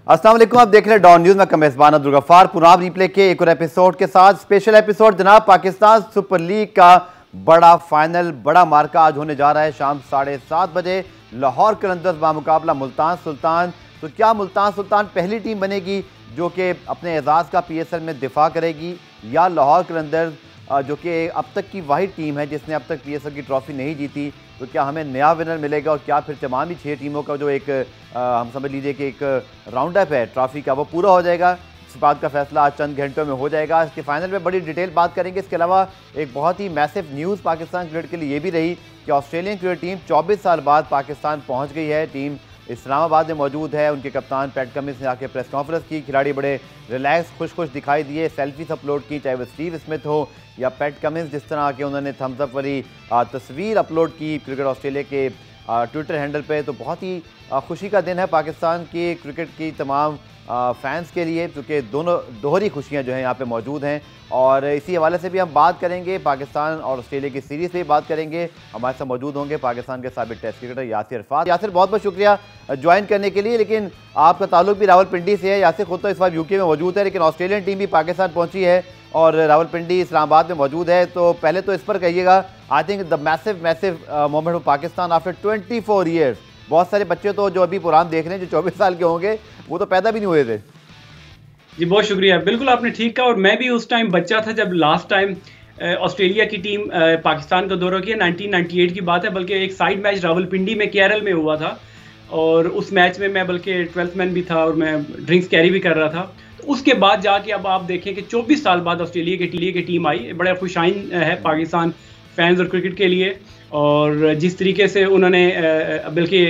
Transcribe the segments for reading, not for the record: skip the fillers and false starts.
अस्सलाम वालेकुम, आप देख रहे हैं डॉन न्यूज में मेजबान अब्दुल गफ्फार। पुनाब रिप्ले के एक और एपिसोड के साथ स्पेशल एपिसोड जनाब। पाकिस्तान सुपर लीग का बड़ा फाइनल, बड़ा मार्का आज होने जा रहा है शाम 7:30 बजे। लाहौर कलंदर्स बामुकाबला मुल्तान सुल्तान। तो क्या मुल्तान सुल्तान पहली टीम बनेगी जो कि अपने एजाज़ का PSL में दिफा करेगी, या लाहौर कलंदर्स जो कि अब तक की वही टीम है जिसने अब तक PSL की ट्रॉफी नहीं जीती? तो क्या हमें नया विनर मिलेगा और क्या फिर तमाम ही 6 टीमों का जो एक हम समझ लीजिए कि एक राउंड अप है ट्रॉफी का, वो पूरा हो जाएगा? इस बात का फैसला आज चंद घंटों में हो जाएगा। इसके फाइनल में बड़ी डिटेल बात करेंगे। इसके अलावा एक बहुत ही मैसिव न्यूज़ पाकिस्तान क्रिकेट के लिए ये भी रही कि ऑस्ट्रेलियन क्रिकेट टीम 24 साल बाद पाकिस्तान पहुँच गई है। टीम इस्लामाबाद में मौजूद है। उनके कप्तान पैट कमिंस ने आके प्रेस कॉन्फ्रेंस की। खिलाड़ी बड़े रिलैक्स खुश दिखाई दिए, सेल्फीज अपलोड की, चाहे वो स्टीव स्मिथ हो या पैट कमिंस। जिस तरह के उन्होंने थम्स अप वाली तस्वीर अपलोड की क्रिकेट ऑस्ट्रेलिया के ट्विटर हैंडल पे, तो बहुत ही खुशी का दिन है पाकिस्तान की क्रिकेट की तमाम फैंस के लिए, क्योंकि दोनों दोहरी खुशियां जो हैं यहाँ पे मौजूद हैं। और इसी हवाले से भी हम बात करेंगे, पाकिस्तान और ऑस्ट्रेलिया की सीरीज़ से भी बात करेंगे। हमारे साथ मौजूद होंगे पाकिस्तान के साबिक टेस्ट क्रिकेटर यासिर अरफात। यासिर, बहुत बहुत शुक्रिया ज्वाइन करने के लिए। लेकिन आपका ताल्लुक भी रावलपिंडी से है। यासिर खुद तो इस बार UK में मौजूद है, लेकिन ऑस्ट्रेलियन टीम भी पाकिस्तान पहुँची है और रावलपिंडी इस्लामाबाद में मौजूद है। तो पहले तो इस पर कहिएगा, I think the massive moment of Pakistan after 24 years. बहुत सारे बच्चे तो जो अभी प्रोग्राम देख रहे हैं जो 24 साल के होंगे, वो तो पैदा भी नहीं हुए थे। जी बहुत शुक्रिया, बिल्कुल आपने ठीक कहा। और मैं भी उस टाइम बच्चा था जब लास्ट टाइम ऑस्ट्रेलिया की टीम पाकिस्तान का दौरा किया। 1998 की बात है, बल्कि एक साइड मैच रावलपिंडी में केरल में हुआ था और उस मैच में मैं बल्कि 12th मैन भी था और मैं ड्रिंक्स कैरी भी कर रहा था। तो उसके बाद जाके अब आप देखें कि 24 साल बाद ऑस्ट्रेलिया की टीम आई। बड़ा खुशाइन है पाकिस्तान फैंस और क्रिकेट के लिए। और जिस तरीके से उन्होंने बल्कि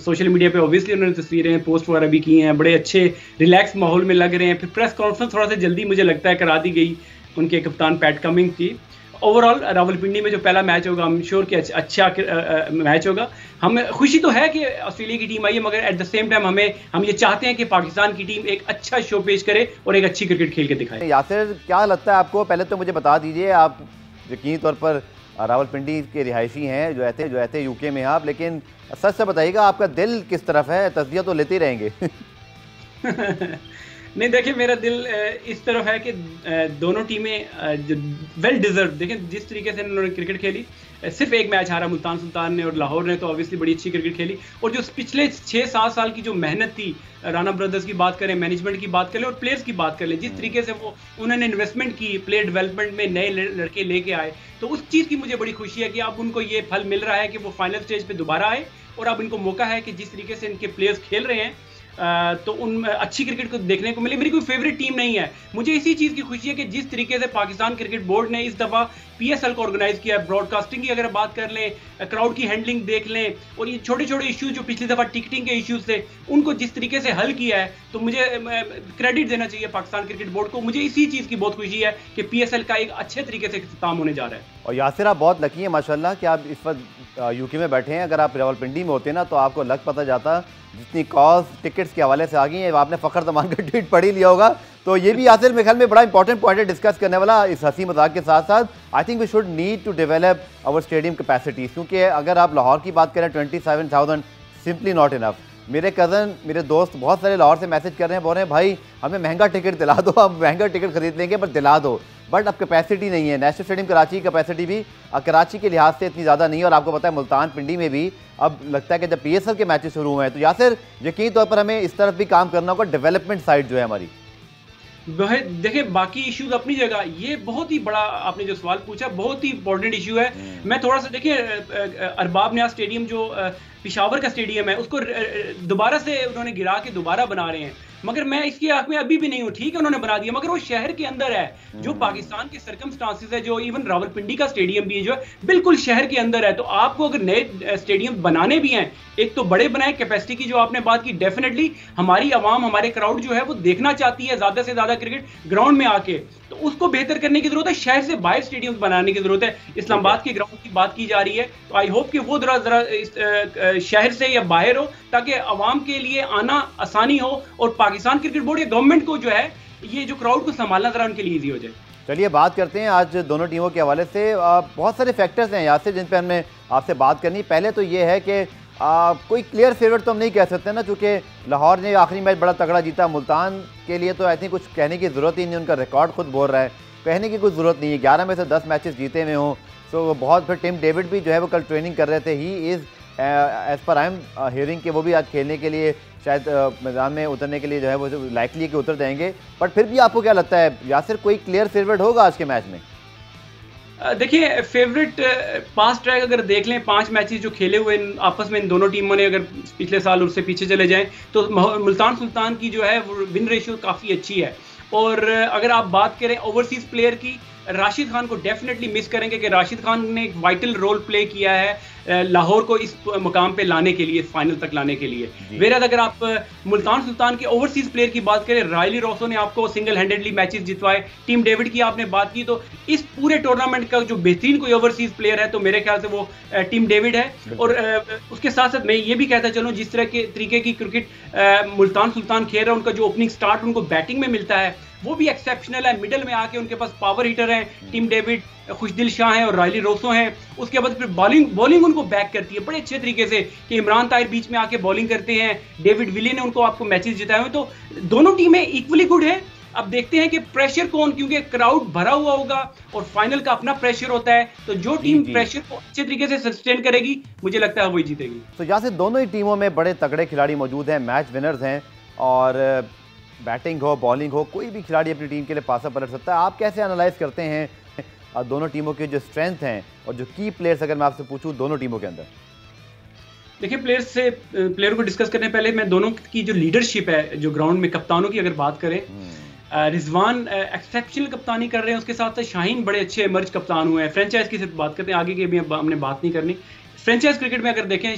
सोशल मीडिया पे ऑब्वियसली उन्होंने तस्वीरें पोस्ट वगैरह भी की हैं, बड़े अच्छे रिलैक्स माहौल में लग रहे हैं। फिर प्रेस कॉन्फ्रेंस थोड़ा सा जल्दी मुझे लगता है करा दी गई उनके कप्तान पैट कमिंस की। ओवरऑल रावलपिंडी में जो पहला मैच होगा, आई एम श्योर कि अच्छा मैच होगा। हमें खुशी तो है कि ऑस्ट्रेलिया की टीम आई है, मगर एट द सेम टाइम हम ये चाहते हैं कि पाकिस्तान की टीम एक अच्छा शो पेश करे और एक अच्छी क्रिकेट खेल के दिखाए। यासिर, क्या लगता है आपको? पहले तो मुझे बता दीजिए, आप यकीनी तौर पर रावलपिंडी के रिहायशी हैं, जो रहते UK में हैं आप, लेकिन सच से बताइएगा आपका दिल किस तरफ है? तस्वीर तो लेते ही रहेंगे। नहीं, देखिए मेरा दिल इस तरफ है कि दोनों टीमें वेल डिजर्व। देखें जिस तरीके से उन्होंने क्रिकेट खेली, सिर्फ एक मैच हारा मुल्तान सुल्तान ने और लाहौर ने तो ऑब्वियसली बड़ी अच्छी क्रिकेट खेली। और जो पिछले 6-7 साल की जो मेहनत थी, राणा ब्रदर्स की बात करें, मैनेजमेंट की बात करें और प्लेयर्स की बात करें, जिस तरीके से वो उन्होंने इन्वेस्टमेंट की, प्लेयर डेवलपमेंट में नए लड़के लेके आए, तो उस चीज़ की मुझे बड़ी खुशी है कि अब उनको ये फल मिल रहा है कि वो फाइनल स्टेज पे दोबारा आए। और अब इनको मौका है कि जिस तरीके से इनके प्लेयर्स खेल रहे हैं तो उन अच्छी क्रिकेट को देखने को मिले। मेरी कोई फेवरेट टीम नहीं है, मुझे इसी चीज़ की खुशी है कि जिस तरीके से पाकिस्तान क्रिकेट बोर्ड ने इस दफ़ा PSL को ऑर्गेनाइज किया, ब्रॉडकास्टिंग की अगर बात कर लें, क्राउड की हैंडलिंग देख लें, और ये छोटे छोटे इश्यूज जो पिछली दफ़ा टिकटिंग के इश्यूज थे उनको जिस तरीके से हल किया है, तो मुझे क्रेडिट देना चाहिए पाकिस्तान क्रिकेट बोर्ड को। मुझे इसी चीज़ की बहुत खुशी है कि PSL का एक अच्छे तरीके से इख्तिताम होने जा रहा है। और यासिर, आप बहुत लकी हैं माशाल्लाह कि आप इस वक्त UK में बैठे हैं। अगर आप रावलपिंडी में होते ना तो आपको लग पता जाता। जितनी कॉस्ट टिकट्स के हवाले से आ गई हैं, आपने फ़खर तमान का ट्वीट पढ़ ही लिया होगा। तो ये भी यासिर मेरे ख्याल में बड़ा इंपॉर्टेंट पॉइंट है डिस्कस करने वाला इस हंसी मजाक के साथ साथ। I think we should need to develop our stadium capacities, क्योंकि अगर आप लाहौर की बात करें 27,000 सिंपली नॉट इनफ। मेरे कज़न, मेरे दोस्त बहुत सारे लाहौर से मैसेज कर रहे हैं, बोल रहे हैं भाई हमें महंगा टिकट दिला दो, हम महंगा टिकट खरीद लेंगे पर दिला दो। बट अब कैपेसिटी नहीं है। नेशनल स्टेडियम कराची की कैपेसिटी भी कराची के लिहाज से इतनी ज़्यादा नहीं है। और आपको पता है मुल्तान पिंडी में भी अब लगता है कि जब PSL के मैचेस शुरू हुए हैं, तो यासिर यकीनी तौर पर हमें इस तरफ भी काम करना होगा, डेवलपमेंट साइड जो है हमारी। देखिए बाकी इश्यूज अपनी जगह, ये बहुत ही बड़ा आपने जो सवाल पूछा बहुत ही इंपॉर्टेंट इशू है। मैं थोड़ा सा देखिए, अरबाब न्याज स्टेडियम जो पिशावर का स्टेडियम है उसको दोबारा से उन्होंने गिरा के दोबारा बना रहे हैं, मगर मैं इसके हक में अभी भी नहीं हूँ। ठीक है उन्होंने बना दिया, मगर वो शहर के अंदर है, जो पाकिस्तान के सर्कमस्टांसिस है, जो इवन रावलपिंडी का स्टेडियम भी जो है बिल्कुल शहर के अंदर है। तो आपको अगर नए स्टेडियम बनाने भी हैं, एक तो बड़े बनाए, कैपेसिटी की जो आपने बात की, डेफिनेटली हमारी आवाम, हमारे क्राउड जो है वो देखना चाहती है ज़्यादा से ज़्यादा क्रिकेट ग्राउंड में आके, तो उसको बेहतर करने की जरूरत है। शहर से बाहर स्टेडियम बनाने की जरूरत है। इस्लामाबाद के ग्राउंड की बात की जा रही है, तो आई होप कि वो जरा शहर से या बाहर हो, ताकि आवाम के लिए आना आसानी हो और पाकिस्तान क्रिकेट बोर्ड या गवर्नमेंट को जो है ये जो क्राउड को संभालना जरा उनके लिए ईजी हो जाए। चलिए बात करते हैं आज दोनों टीमों के हवाले से। बहुत सारे फैक्टर्स हैं यहाँ से जिन पर हमने आपसे बात करनी। पहले तो ये है कि कोई क्लियर फेवरेट तो हम नहीं कह सकते ना, चूँकि लाहौर ने आखिरी मैच बड़ा तगड़ा जीता। मुल्तान के लिए तो आई थिंक कुछ कहने की ज़रूरत ही नहीं, उनका रिकॉर्ड खुद बोल रहा है, कहने की कोई ज़रूरत नहीं है। 11 में से 10 मैचेस जीते हुए हों, सो बहुत। फिर टिम डेविड भी जो है वो कल ट्रेनिंग कर रहे थे, he is as per I am hearing कि वो भी आज खेलने के लिए शायद मैदान में उतरने के लिए जो है वो लाइकली है कि उतर जाएंगे। बट फिर भी आपको क्या लगता है यासिर, कोई क्लियर फेवरेट होगा आज के मैच में? देखिए, फेवरेट पास ट्रैक अगर देख लें, 5 मैचेस जो खेले हुए आपस में इन दोनों टीमों ने, अगर पिछले साल उससे पीछे चले जाएं तो मुल्तान सुल्तान की जो है वो विन रेशियो काफ़ी अच्छी है। और अगर आप बात करें ओवरसीज प्लेयर की, राशिद खान को डेफिनेटली मिस करेंगे कि राशिद खान ने एक वाइटल रोल प्ले किया है लाहौर को इस मुकाम पे लाने के लिए, फाइनल तक लाने के लिए। वेराज अगर आप मुल्तान सुल्तान के ओवरसीज प्लेयर की बात करें, रायली रोसो ने आपको सिंगल हैंडेडली मैचेस जितवाए। टीम डेविड की आपने बात की, तो इस पूरे टूर्नामेंट का जो बेहतरीन कोई ओवरसीज प्लेयर है तो मेरे ख्याल से वो टीम डेविड है। और उसके साथ साथ मैं ये भी कहता चलूँ, जिस तरह के तरीके की क्रिकेट मुल्तान सुल्तान खेल रहा है, उनका जो ओपनिंग स्टार्ट उनको बैटिंग में मिलता है वो भी एक्सेप्शनल है। मिडल में आके उनके पास पावर हिटर हैं, टीम डेविड, खुशदिल शाह हैं और रायली रोसो हैं। उसके बाद फिर बॉलिंग उनको बैक करती है बड़े अच्छे तरीके से, कि इमरान ताहिर बीच में आके बॉलिंग करते हैं, डेविड विली ने उनको आपको मैचेस जिताए हुए। तो दोनों टीमें इक्वली गुड है। अब देखते हैं कि प्रेशर कौन, क्योंकि क्राउड भरा हुआ होगा और फाइनल का अपना प्रेशर होता है, तो जो टीम प्रेशर को अच्छे तरीके से सस्टेन करेगी मुझे लगता है वही जीतेगी। तो यहाँ से दोनों ही टीमों में बड़े तगड़े खिलाड़ी मौजूद हैं, मैच विनर्स हैं, और बैटिंग हो बॉलिंग हो कोई भी खिलाड़ी अपनी टीम के लिए पासा पलट सकता है। आप कैसे एनालाइज करते हैं दोनों टीमों के जो स्ट्रेंथ हैं और जो की प्लेयर्स, अगर मैं आपसे पूछूं दोनों टीमों के अंदर? देखिए, प्लेयर को डिस्कस करने पहले मैं दोनों की जो लीडरशिप है जो ग्राउंड में, कप्तानों की अगर बात करें, रिजवान एक्सेप्शनल कप्तानी कर रहे हैं, उसके साथ साथ शाहीन बड़े अच्छे इमर्ज कप्तान हुए हैं। फ्रेंचाइज की सिर्फ बात करते हैं, आगे की भी हमने बात नहीं करनी। फ्रेंचाइज क्रिकेट में अगर देखें,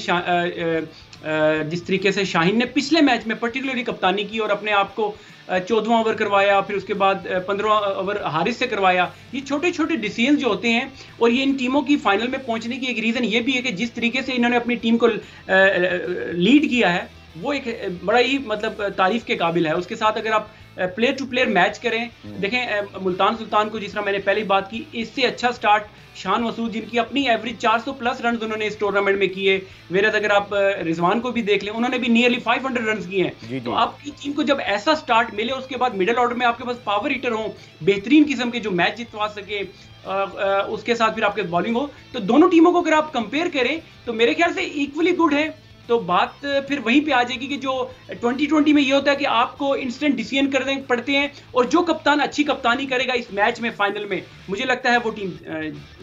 जिस तरीके से शाहीन ने पिछले मैच में पर्टिकुलरली कप्तानी की और अपने आप को 14वां ओवर करवाया, फिर उसके बाद 15वां ओवर हारिस से करवाया, ये छोटे छोटे डिसीजन जो होते हैं, और ये इन टीमों की फाइनल में पहुंचने की एक रीज़न ये भी है कि जिस तरीके से इन्होंने अपनी टीम को लीड किया है वो एक बड़ा ही मतलब तारीफ के काबिल है। उसके साथ अगर आप प्लेयर टू प्लेयर मैच करें, देखें मुल्तान सुल्तान को, जिस तरह मैंने पहले बात की, इससे अच्छा स्टार्ट शान मसूद, जिनकी अपनी एवरेज 400 प्लस रन उन्होंने इस टूर्नामेंट में किए। वेराज अगर आप रिजवान को भी देख लें, उन्होंने भी नियरली 500 रन किए हैं। तो आपकी टीम को जब ऐसा स्टार्ट मिले, उसके बाद मिडिल ऑर्डर में आपके पास पावर हिटर हो, बेहतरीन किस्म के जो मैच जितवा सके, उसके साथ फिर आपके बॉलिंग हो, तो दोनों टीमों को अगर आप कंपेयर करें तो मेरे ख्याल से इक्वली गुड है। तो बात फिर वहीं पे आ जाएगी कि जो 2020 में ये होता है कि आपको इंस्टेंट डिसीजन करने पड़ते हैं, और जो कप्तान अच्छी कप्तानी करेगा इस मैच में, फाइनल में, मुझे लगता है वो टीम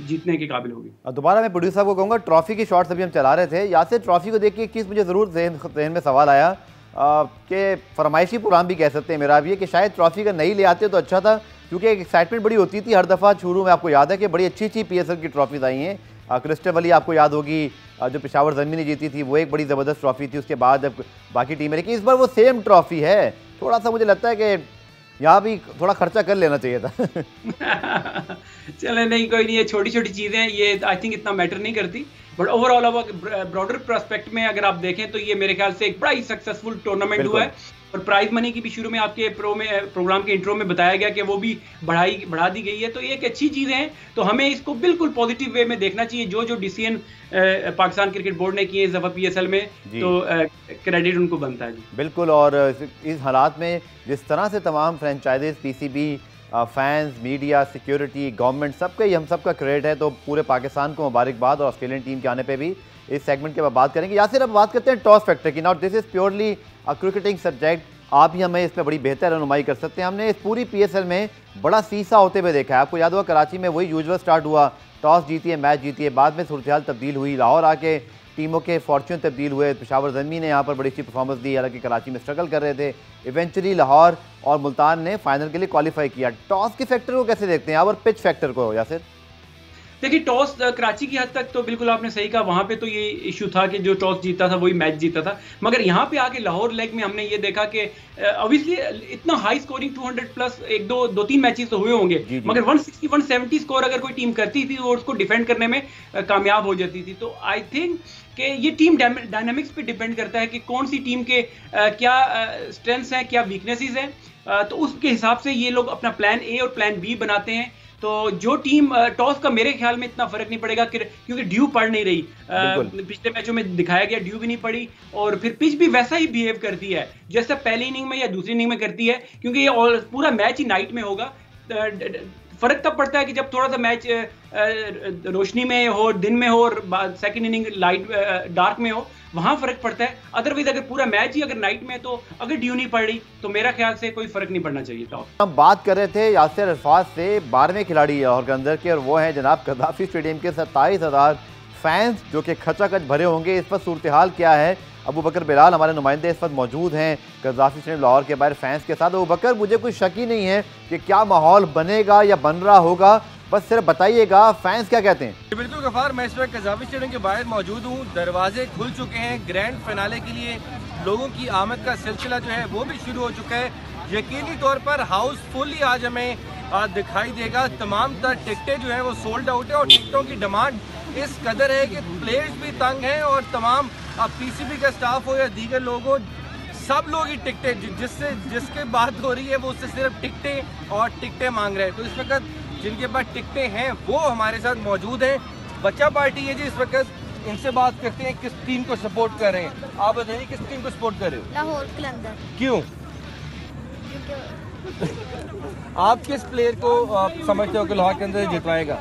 जीतने के काबिल होगी। दोबारा मैं प्रोड्यूसर साहब को कहूँगा, ट्रॉफी की शॉट्स अभी हम चला रहे थे, यहाँ से ट्रॉफी को देख के एक चीज़ मुझे ज़रूर जहन में सवाल आया कि फरमाइशी प्रोग्राम भी कह सकते हैं मेरा, अब ये कि शायद ट्रॉफी का नहीं ले आते तो अच्छा था, क्योंकि एक एक्साइटमेंट बड़ी होती थी हर दफ़ा। शुरू में आपको याद है कि बड़ी अच्छी अच्छी PSL की ट्रॉफीज आई हैं। क्रिस्टल वली आपको याद होगी, जो पेशावर ज़मीनी जीती थी, वो एक बड़ी ज़बरदस्त ट्रॉफी थी। उसके बाद अब बाकी टीमें, लेकिन इस बार वो सेम ट्रॉफी है। थोड़ा सा मुझे लगता है कि यहाँ भी थोड़ा खर्चा कर लेना चाहिए था। चले, नहीं कोई नहीं, ये छोटी छोटी चीज़ें हैं, ये आई थिंक इतना मैटर नहीं करती। बट ओवरऑल अब ब्रॉडर प्रोस्पेक्ट में अगर आप देखें तो ये मेरे ख्याल से एक बड़ा ही सक्सेसफुल टूर्नामेंट हुआ है। और प्राइज मनी की भी शुरू में आपके प्रोग्राम के इंट्रो में बताया गया कि वो भी बढ़ा दी गई है, तो ये एक अच्छी चीज़ है। तो हमें इसको बिल्कुल पॉजिटिव वे में देखना चाहिए। जो डिसीजन पाकिस्तान क्रिकेट बोर्ड ने किए इस दफ़ा PSL में, तो क्रेडिट उनको बनता है जी। बिल्कुल, और इस हालात में जिस तरह से तमाम franchises, PCB, fans, media, security, government, सबका ही हम सबका क्रेडिट है। तो पूरे पाकिस्तान को मुबारकबाद, और ऑस्ट्रेलियन टीम के आने पे भी इस सेगमेंट के बाद बात करेंगे। या फिर अब बात करते हैं टॉस फैक्टर की। Now this is purely a cricketing subject, आप ही हमें इसमें बड़ी बेहतर रहनुमाई कर सकते हैं। हमने इस पूरी PSL में बड़ा सीसा होते हुए देखा है। आपको याद होगा कराची में वही यूजुअल स्टार्ट हुआ, टॉस जीतिए मैच जीतिए, बाद में सूरत हाल तब्दील हुई, लाहौर आके टीमों के फॉर्च्यून तब्दील हुए, पेशावर ज़मी ने यहाँ पर बड़ी अच्छी परफॉर्मेंस दी, हालांकि कराची में स्ट्रगल कर रहे थे। इवेंचुअली लाहौर और मुल्तान ने फाइनल के लिए क्वालिफाई किया। टॉस के फैक्टर को कैसे देखते हैं आप, और पिच फैक्टर को यासिर? देखिए, टॉस कराची की हद तक तो बिल्कुल आपने सही कहा, वहाँ पे तो ये इशू था कि जो टॉस जीता था वही मैच जीता था। मगर यहाँ पे आके लाहौर लेग में हमने ये देखा कि ऑब्वियसली इतना हाई स्कोरिंग 200 प्लस एक दो तीन मैचेस तो हुए होंगे, मगर 160 170 स्कोर अगर कोई टीम करती थी और उसको डिफेंड करने में कामयाब हो जाती थी। तो आई थिंक कि ये टीम डायनामिक्स पे डिपेंड करता है कि कौन सी टीम के क्या स्ट्रेंथ्स हैं, क्या वीकनेसेस हैं, तो उसके हिसाब से ये लोग अपना प्लान A और प्लान B बनाते हैं। तो जो टीम टॉस का मेरे ख्याल में इतना फर्क नहीं पड़ेगा क्योंकि ड्यू पड़ नहीं रही। पिछले मैचों में दिखाया गया ड्यू भी नहीं पड़ी और फिर पिच भी वैसा ही बिहेव करती है जैसा पहली इनिंग में या दूसरी इनिंग में करती है, क्योंकि ये पूरा मैच ही नाइट में होगा। फर्क तब पड़ता है कि जब थोड़ा सा मैच रोशनी में हो, दिन में हो और सेकंड इनिंग लाइट डार्क में हो, वहां फर्क पड़ता है। अदरवाइज अगर पूरा मैच ही अगर नाइट में तो अगर ड्यू नहीं पड़ रही तो मेरा ख्याल से कोई फर्क नहीं पड़ना चाहिए था। हम बात कर रहे थे यासिर अरफात से, 12वें खिलाड़ी लाहौर के अंदर के, और वो हैं जनाब कदाफी स्टेडियम के 27,000 फैंस जो कि खचाखच भरे होंगे। इस वक्त सूरत हाल क्या है? अबू बकर बिलाल हमारे नुमाइंदे इस वक्त मौजूद हैं कदाफी स्टेडियम लाहौर के बाहर फैंस के साथ। अबू बकर, मुझे कोई शक ही नहीं है कि क्या माहौल बनेगा या बन रहा होगा, बस सिर्फ बताइएगा फैंस क्या कहते हैं। बिल्कुल गफार, मैं इस वक्त कदाफी स्टेडियम के बाहर मौजूद हूँ। दरवाजे खुल चुके हैं, ग्रैंड फिनाले के लिए लोगों की आमद का सिलसिला जो है वो भी शुरू हो चुका है। यकीनी तौर पर हाउसफुल ही आज हमें दिखाई देगा। तमाम तर टिकटें जो है वो सोल्ड आउट है और टिकटों की डिमांड इस कदर है कि प्लेयर्स भी तंग हैं और तमाम पीसीबी का स्टाफ हो या दीगर लोग हो, सब लोग ही टिकटें जिसके बात हो रही है वो उससे सिर्फ टिकटें और टिकटें मांग रहे हैं। तो इस वक्त जिनके पास टिकटें हैं वो हमारे साथ मौजूद हैं। बच्चा पार्टी है जी, इस वक्त इनसे बात करते हैं किस टीम को सपोर्ट कर रहे हैं। आप बताइए किस टीम को सपोर्ट कर रहे हो? लाहौर कलंदर। क्यों? आप किस प्लेयर को समझते हो कि लाहौर के अंदर जितवाएगा?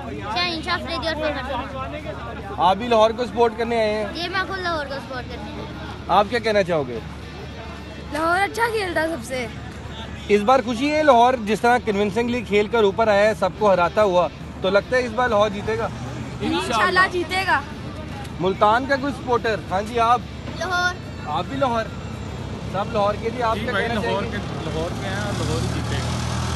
आप भी लाहौर को सपोर्ट करने आए हैं? ये मैं खुद लाहौर को सपोर्ट करने आए हैं। आप क्या कहना चाहोगे? लाहौर अच्छा खेलता सबसे। इस बार खुशी है लाहौर जिस तरह कन्विंसिंगली खेल कर ऊपर आया है, सबको हराता हुआ, तो लगता है इस बार लाहौर जीतेगा? इंशाल्लाह जीतेगा। मुल्तान का कोई सपोर्टर? हाँ जी, आप? लाहौर। आप भी लाहौर? सब लाहौर के लिए आप क्या कहना चाहेंगे? लाहौर के हैं, लाहौर ही जीतेगा।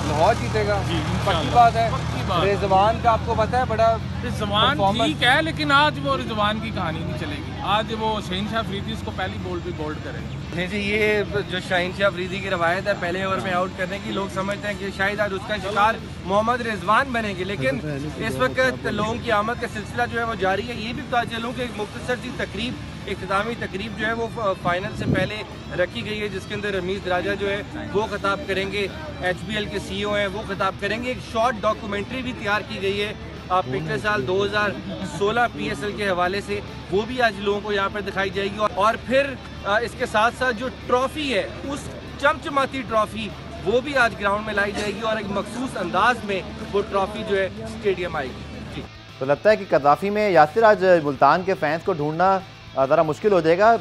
लाहौर जीतेगा? जी, पक्की बात है। पक्की बात। रिजवान का आपको पता है बड़ा रिजवान ठीक है, लेकिन आज वो रिजवान की कहानी नहीं चलेगी। आज वो शहीनशाह अफरीदी उसको पहली बॉल पे बोल्ड करेंगे। नहीं जी, ये जो शहीनशाह अफरीदी की रवायत है पहले ओवर में आउट करने की, लोग समझते हैं कि शायद आज उसका शिकार मोहम्मद रिजवान बनेंगे, लेकिन इस वक्त लोगों की आमद का सिलसिला जो है वो जारी है। ये भी बता चलूँ कि एक मुख्तसर सी तकरीब, इख्तितामी तकरीब जो है वो फाइनल से पहले रखी गई है, जिसके अंदर रमीज दराजा जो है वो खिताब करेंगे, HBL के CEO हैं वो खिताब करेंगे। एक शॉर्ट डॉक्यूमेंट्री भी तैयार की गई है पिछले साल 2016 PSL के हवाले से, वो भी आज लोगों को यहाँ पर दिखाई जाएगी। और फिर इसके साथ साथ जो ट्रॉफी है, उस चमचमाती ट्रॉफी वो भी आज ग्राउंड में लाई जाएगी और एक मखसूस अंदाज में वो ट्रॉफी जो है स्टेडियम आएगी। तो लगता है कि कदाफी में यासिर आज मुल्तान के फैंस को ढूंढना ज़रा मुश्किल हो जाएगा।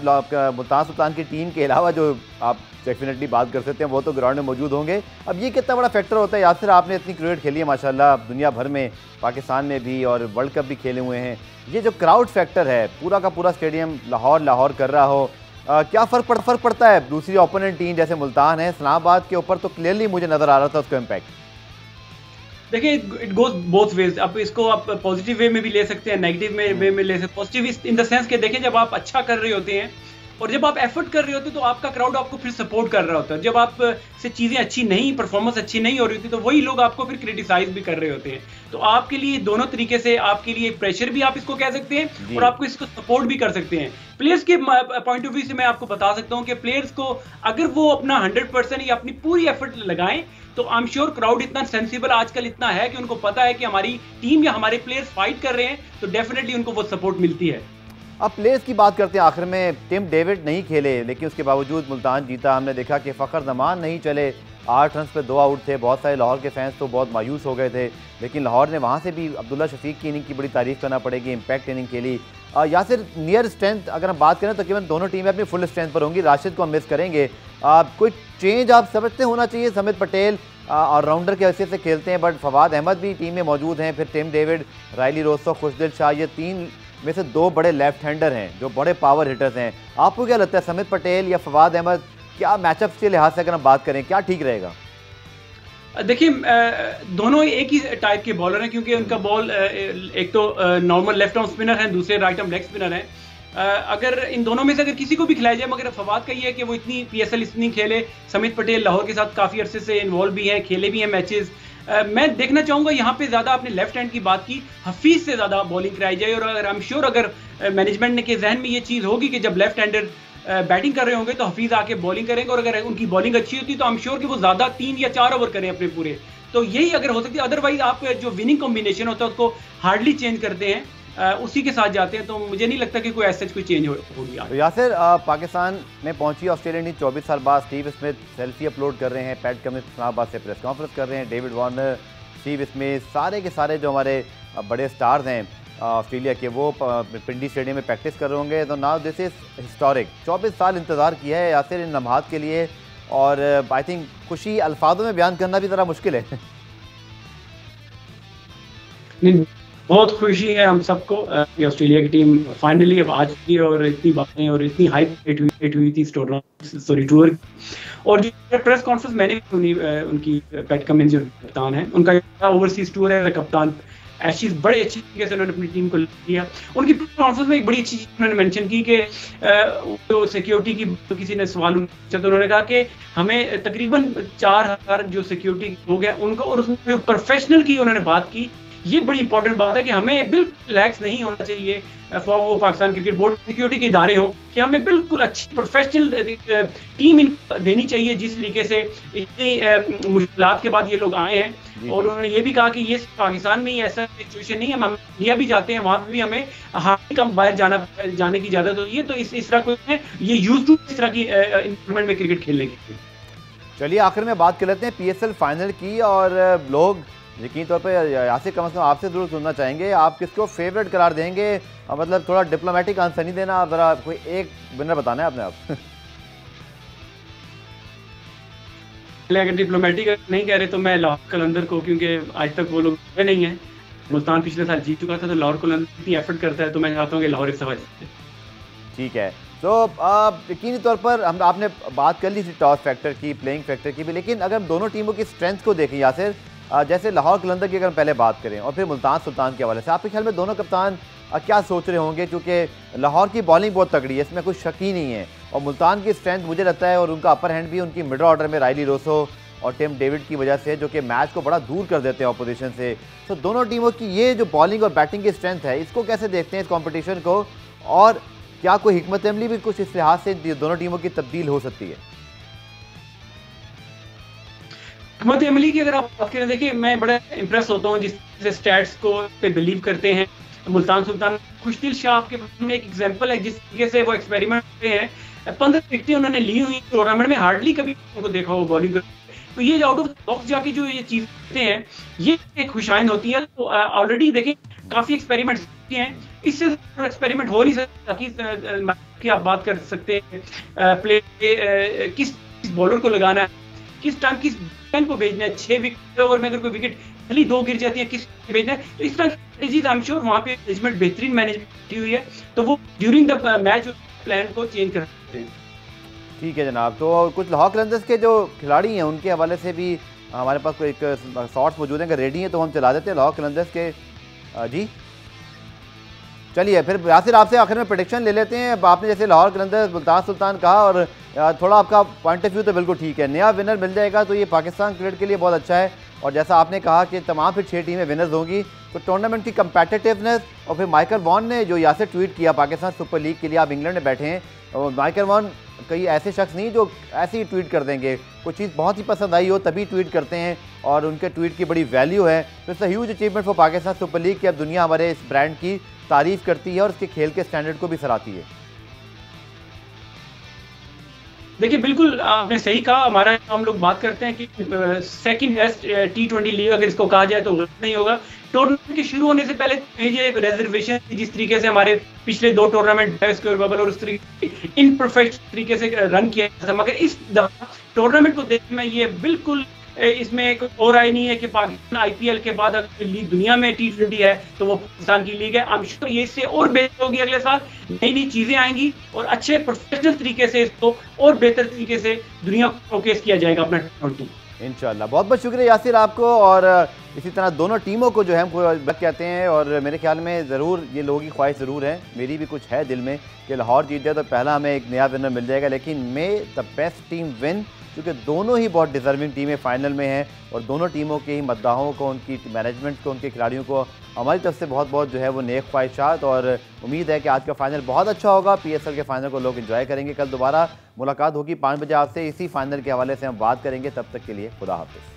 मुल्तान सुल्तान की टीम के अलावा जो आप डेफिनेटली बात कर सकते हैं वो तो ग्राउंड में मौजूद होंगे। अब ये कितना बड़ा फैक्टर होता है यासिर? आपने इतनी क्रिकेट खेली है माशाल्लाह, दुनिया भर में, पाकिस्तान में भी, और वर्ल्ड कप भी खेले हुए हैं। ये जो क्राउड फैक्टर है, पूरा का पूरा स्टेडियम लाहौर कर रहा हो, क्या फ़र्क पड़ता है? दूसरी ओपोनेंट टीम जैसे मुल्तान है, इस्लामाबाद के ऊपर तो क्लियरली मुझे नज़र आ रहा था उसका इम्पैक्ट। देखिए, इट गोज बोथ वेज। आप इसको आप पॉजिटिव वे में भी ले सकते हैं, नेगेटिव वे में ले सकते हैं। पॉजिटिव इन द सेंस के देखें, जब आप अच्छा कर रहे होते हैं और जब आप एफर्ट कर रहे होते हैं तो आपका क्राउड आपको फिर सपोर्ट कर रहा होता है। जब आप से चीज़ें अच्छी नहीं, परफॉर्मेंस अच्छी नहीं हो रही होती तो वही लोग आपको फिर क्रिटिसाइज भी कर रहे होते हैं। तो आपके लिए दोनों तरीके से, आपके लिए प्रेशर भी आप इसको कह सकते हैं और आपको इसको सपोर्ट भी कर सकते हैं। प्लेयर्स के पॉइंट ऑफ व्यू से मैं आपको बता सकता हूँ कि प्लेयर्स को अगर वो अपना 100% या अपनी पूरी एफर्ट लगाएं तो आई एम श्योर क्राउड इतना सेंसिबल आजकल इतना है कि उनको पता है कि हमारी टीम या हमारे प्लेयर्स फाइट कर रहे हैं, तो डेफिनेटली उनको वो सपोर्ट मिलती है। अब प्लेयर्स की बात करते हैं। आखिर में टिम डेविड नहीं खेले, लेकिन उसके बावजूद मुल्तान जीता। हमने देखा कि फ़खर जमान नहीं चले, 8 रन पे 2 आउट थे। बहुत सारे लाहौर के फैंस तो बहुत मायूस हो गए थे, लेकिन लाहौर ने वहाँ से भी अब्दुल्ला शफीक की इनिंग की बड़ी तारीफ़ करना पड़ेगी, इम्पैक्ट इनिंग के लिए। यासिर, नियर स्ट्रेंथ अगर हम बात करें तो तकरीबन दोनों टीमें अपनी फुल स्ट्रेंथ पर होंगी। राशिद को हम मिस करेंगे। कोई चेंज आप समझते होना चाहिए? समित पटेल ऑलराउंडर के हैसियत से खेलते हैं, बट फवाद अहमद भी टीम में मौजूद हैं, फिर टिम डेविड, रायली रोस्टो, खुशदिल शाह, ये 3 में से 2 बड़े लेफ्ट हैंडर हैं जो बड़े पावर हिटर्स हैं। आपको क्या लगता है, समित पटेल या फवाद अहमद, क्या मैचअप्स के लिहाज से अगर हम बात करें क्या ठीक रहेगा? देखिए, दोनों एक ही टाइप के बॉलर हैं, क्योंकि उनका बॉल एक तो नॉर्मल लेफ्ट आर्म स्पिनर है, दूसरे राइट आर्म लेग स्पिनर हैं। अगर इन दोनों में से अगर किसी को भी खिलाया जाए, मगर फवाद का ये है कि वो इतनी PSL इतनी खेले। समित पटेल लाहौर के साथ काफ़ी अरसे से इन्वॉल्व भी हैं, खेले भी हैं मैचेस। मैं देखना चाहूँगा यहाँ पे ज़्यादा आपने लेफ्ट हैंड की बात की, हफीज़ से ज़्यादा बॉलिंग कराई जाए। और अगर आई एम श्योर अगर मैनेजमेंट के जहन में ये चीज़ होगी कि जब लेफ्ट हैंडर बैटिंग कर रहे होंगे तो हफीज़ आके बॉलिंग करेंगे, और अगर उनकी बॉलिंग अच्छी होती तो आई एम श्योर कि वो ज़्यादा 3 या 4 ओवर करें अपने पूरे। तो यही अगर हो सकती है, अदरवाइज आप जो विनिंग कॉम्बिनेशन होता है उसको हार्डली चेंज करते हैं, उसी के साथ जाते हैं, तो मुझे नहीं लगता कि कोई ऐसा कोई चेंज होगी। तो यासिर, पाकिस्तान में पहुंची ऑस्ट्रेलियन टीम 24 साल बाद। स्टीव स्मिथ सेल्फी अपलोड कर रहे हैं, पैट कमिंस इस्लामाबाद से प्रेस कॉन्फ्रेंस कर रहे हैं, डेविड वार्नर, स्टीव स्मिथ, सारे के सारे जो हमारे बड़े स्टार्स हैं ऑस्ट्रेलिया के, वो पिंडी स्टेडियम में प्रैक्टिस कर रहे होंगे। तो नाउ दिस इज़ हिस्टोरिक। 24 साल इंतज़ार किया है यासिर इन लम्हात के लिए, और आई थिंक खुशी अल्फाजों में बयान करना भी ज़रा मुश्किल है। बहुत खुशी है हम सबको कि ऑस्ट्रेलिया की टीम फाइनली अब आज की, और इतनी बातें और इतनी हाइप हुई थी टूर। और जो प्रेस कॉन्फ्रेंस मैंने भी सुनी उनकी, पैट कमिंस जो कप्तान है, उनका ओवरसीज टूर है, कप्तान एशेज बड़े अच्छी तरीके से उन्होंने अपनी टीम को लिया। उनकी कॉन्फ्रेंस में एक बड़ी अच्छी चीज उन्होंने मेंशन की कि जो सिक्योरिटी की तो किसी ने सवाल पूछा, तो उन्होंने कहा कि हमें तकरीबन 4000 जो सिक्योरिटी लोग हैं उनको, और उसमें प्रोफेशनल की उन्होंने बात की। ये बड़ी इंपॉर्टेंट बात है कि हमें बिल्कुल रिलैक्स नहीं होना चाहिए, वो पाकिस्तान क्रिकेट बोर्ड सिक्योरिटी के इदारे हो, कि हमें बिल्कुल अच्छी प्रोफेशनल टीम देनी चाहिए, जिस तरीके से इतनी मुश्किलात के बाद ये लोग आए हैं। और उन्होंने ये भी कहा कि ये पाकिस्तान में ही ऐसा सिचुएशन नहीं है, हम इंडिया भी जाते हैं, वहाँ भी हमें हार्ड कम बाहर जाने की इजाज़त होती है। तो इस तरह को ये यूज टू इस तरह की इन्वायरमेंट में क्रिकेट खेलने की। चलिए आखिर में बात कर लेते हैं PSL फाइनल की, और लोग यकीन तौर पर यासिर कम से कम आपसे जरूर सुनना चाहेंगे, आप किसको फेवरेट करार देंगे? मतलब थोड़ा डिप्लोमेटिक आंसर नहीं देना, ज़रा कोई एक विनर बताना है अपने आप। अगर डिप्लोमेटिक नहीं कह रहे तो मैं लाहौर कलंदर को, क्योंकि आज तक वो लोग नहीं है, मुल्तान पिछले साल जीत चुका था, तो लाहौर कलंदर इतनी एफर्ट करता है, तो मैं चाहता हूँ कि लाहौर इस दफा जीते। ठीक है, तो यकीनी तौर पर आपने बात कर ली थी टॉस फैक्टर की, प्लेइंग फैक्टर की भी, लेकिन अगर हम दोनों टीमों की स्ट्रेंथ को देखें यासिर, जैसे लाहौर कलंदर की अगर हम पहले बात करें और फिर मुल्तान सुल्तान के हवाले से, आपके ख्याल में दोनों कप्तान क्या सोच रहे होंगे? क्योंकि लाहौर की बॉलिंग बहुत तगड़ी है, इसमें कुछ शक ही नहीं है, और मुल्तान की स्ट्रेंथ मुझे लगता है, और उनका अपर हैंड भी उनकी मिडल ऑर्डर में राइली रोसो और टिम डेविड की वजह से, जो कि मैच को बड़ा दूर कर देते हैं ऑपोजिशन से। तो दोनों टीमों की ये जो बॉलिंग और बैटिंग की स्ट्रेंथ है, इसको कैसे देखते हैं इस कॉम्पिटिशन को, और क्या कोई हिकमत अमली भी कुछ इस लिहाज से दोनों टीमों की तब्दील हो सकती है? हिकमत अमली की अगर आप बात करें, देखिए मैं बड़ा इंप्रेस होता हूँ जिस स्टैट्स को पे बिलीव करते हैं। मुल्तान सुल्तान खुशदिल शाह के में एक एग्जांपल है, जिस तरीके से वो एक्सपेरिमेंट करते हैं। 15 विकेटें उन्होंने ली हुई टूर्नामेंट में, हार्डली कभी उनको देखा हो बॉलिंग। तो ये आउट ऑफ बॉक्स जाके जो ये चीजें हैं, ये एक खुशाइन होती है। तो ऑलरेडी देखें काफी एक्सपेरिमेंट किए हैं, इससे एक्सपेरिमेंट हो नहीं सकता कि आप बात कर सकते हैं प्ले किस बॉलर को लगाना है, किस टाइम किस को भेजना है। 6 विकेट ओवर में अगर कोई विकेट खाली 2 गिर जाती है, किस भेजना है, तो इस तरह स्ट्रेटजीज आई एम श्योर वहाँ पे मैनेजमेंट बेहतरीन मैनेजमेंट की हुई है, तो वो ड्यूरिंग द मैच प्लान को चेंज कर सकते हैं। ठीक है जनाब, तो कुछ लाहौर कलंदर्स के जो खिलाड़ी हैं उनके हवाले से भी हमारे पास कोई एक शॉट्स मौजूद हैं, अगर रेडी हैं तो हम चला देते हैं लाहौर कलंदर्स के। जी चलिए फिर यासिर आपसे आखिर में प्रेडिक्शन ले लेते हैं। आपने जैसे लाहौर कलंदर्स मुल्तान सुल्तान कहा, और थोड़ा आपका पॉइंट ऑफ व्यू तो बिल्कुल ठीक है, नया विनर मिल जाएगा तो ये पाकिस्तान क्रिकेट के लिए बहुत अच्छा है। और जैसा आपने कहा कि तमाम फिर 6 टीमें विनर्स होंगी, तो टूर्नामेंट की कंपेटिटिवनेस, और फिर माइकल वॉन ने जो यासिर ट्वीट किया पाकिस्तान सुपर लीग के लिए, आप इंग्लैंड में बैठे हैं, और माइकल वॉन कई ऐसे शख्स नहीं जो ऐसे ही ट्वीट कर देंगे, कुछ चीज़ बहुत ही पसंद आई हो तभी ट्वीट करते हैं, और उनके ट्वीट की बड़ी वैल्यू है। तो it's a huge achievement for Pakistan super league कि अब दुनिया हमारे इस ब्रांड की तारीफ करती है और इसके खेल के स्टैंडर्ड को भी सराहती है। देखिए बिल्कुल आपने सही कहा, हमारा हम लोग बात करते हैं कि सेकंड बेस्ट T20 लीग अगर इसको कहा जाए तो गलत नहीं होगा। टूर्नामेंट के शुरू होने से पहले ये एक रिजर्वेशन जिस तरीके से हमारे पिछले 2 टूर्नामेंट बबल और उस तरीके इनपरफेक्ट तरीके से रन किया था, मगर इस दफा टूर्नामेंट को देखने में ये बिल्कुल इसमें एक और राय नहीं है कि पाकिस्तान IPL के बाद अगर लीग दुनिया में T20 है तो वो पाकिस्तान की लीग है। आई एम श्योर ये इससे और बेहतर होगी, अगले साल नई नई चीजें आएंगी और अच्छे प्रोफेशनल तरीके से इसको और बेहतर तरीके से दुनिया को शोकेस किया जाएगा अपना T20 इंशाल्लाह। बहुत बहुत शुक्रिया यासिर आपको, और इसी तरह दोनों टीमों को जो है हम कहते हैं, और मेरे ख्याल में ज़रूर ये लोगों की ख्वाहिश ज़रूर है, मेरी भी कुछ है दिल में कि लाहौर जीत जाए तो पहला हमें एक नया विनर मिल जाएगा, लेकिन मे द बेस्ट टीम विन, क्योंकि दोनों ही बहुत डिजर्विंग टीमें फाइनल में हैं, और दोनों टीमों के ही मद्दाहों को, उनकी मैनेजमेंट को, उनके खिलाड़ियों को हमारी तरफ से बहुत बहुत जो है वो नेक ख्वाहिशात, और उम्मीद है कि आज का फाइनल बहुत अच्छा होगा। PSL के फाइनल को लोग एंजॉय करेंगे। कल दोबारा मुलाकात होगी 5 बजे आपसे, इसी फाइनल के हवाले से हम बात करेंगे। तब तक के लिए खुदा हाफिज़।